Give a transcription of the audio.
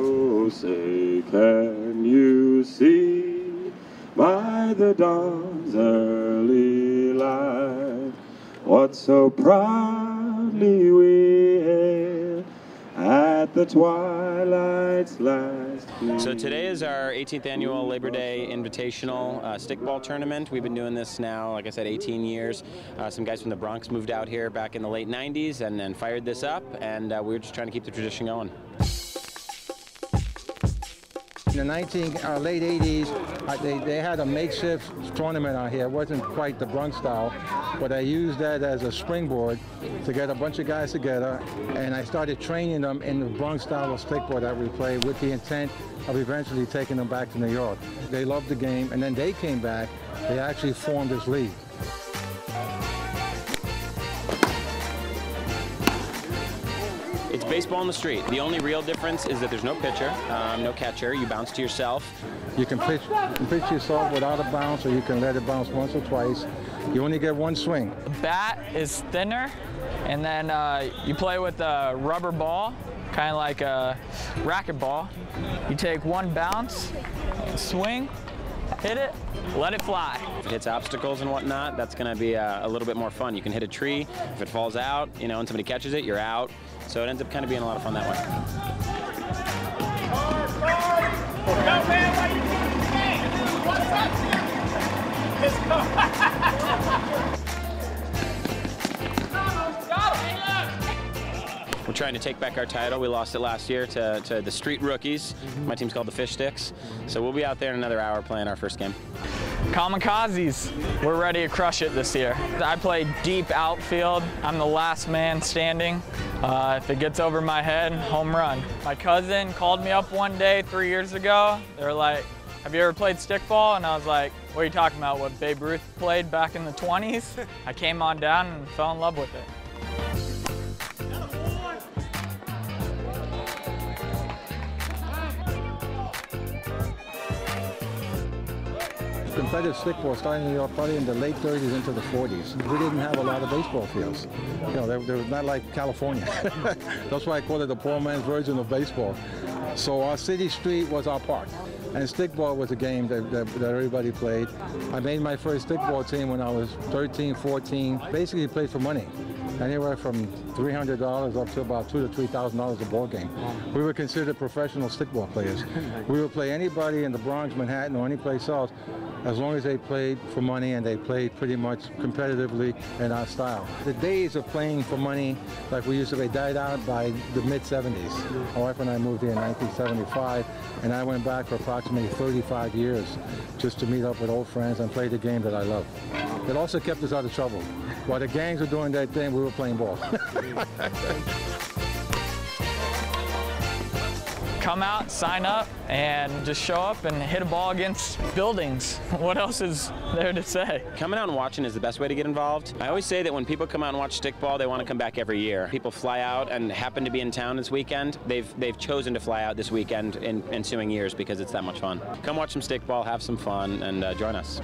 Oh, say, can you see by the dawn's early light what so proudly we hailed at the twilight's last gleam? So today is our 18th annual Labor Day Invitational Stickball tournament. We've been doing this now, like I said, 18 years. Some guys from the Bronx moved out here back in the late 90s and then fired this up, and we were just trying to keep the tradition going. In the late 80s, they had a makeshift tournament out here. It wasn't quite the Bronx style, but I used that as a springboard to get a bunch of guys together, and I started training them in the Bronx style of stickball that we play with the intent of eventually taking them back to New York. They loved the game, and then they came back. They actually formed this league. It's baseball in the street. The only real difference is that there's no pitcher, no catcher. You bounce to yourself. You can pitch yourself without a bounce, or you can let it bounce once or twice. You only get one swing. The bat is thinner, and then you play with a rubber ball, kind of like a racquetball. You take one bounce, swing, hit it, let it fly. If it hits obstacles and whatnot, that's going to be a little bit more fun. You can hit a tree. If it falls out, and somebody catches it, you're out. So it ends up kind of being a lot of fun that way. We're trying to take back our title. We lost it last year to the Street Rookies. My team's called the Fish Sticks. So we'll be out there in another hour playing our first game. Kamikazes, we're ready to crush it this year. I play deep outfield. I'm the last man standing. If it gets over my head, home run. My cousin called me up one day 3 years ago. They were like, have you ever played stickball? And I was like, what are you talking about? What Babe Ruth played back in the 20s? I came on down and fell in love with it. Competitive stickball started in New York probably in the late 30s into the 40s. We didn't have a lot of baseball fields. They were not like California. That's why I call it the poor man's version of baseball. So our city street was our park. And stickball was a game that everybody played. I made my first stickball team when I was 13, 14. Basically played for money. Anywhere from $300 up to about $2,000 to $3,000 a ball game. We were considered professional stickball players. We would play anybody in the Bronx, Manhattan, or any place else, as long as they played for money and they played pretty much competitively in our style. The days of playing for money, like we used to play, died out by the mid-70s. My wife and I moved here in 1975, and I went back for approximately 35 years just to meet up with old friends and play the game that I love. It also kept us out of trouble. While the gangs were doing their thing, we were playing ball. Come out, sign up, and just show up and hit a ball against buildings. What else is there to say? Coming out and watching is the best way to get involved. I always say that when people come out and watch stickball, they want to come back every year. People fly out and happen to be in town this weekend. They've chosen to fly out this weekend in ensuing years because it's that much fun. Come watch some stickball, have some fun, and join us.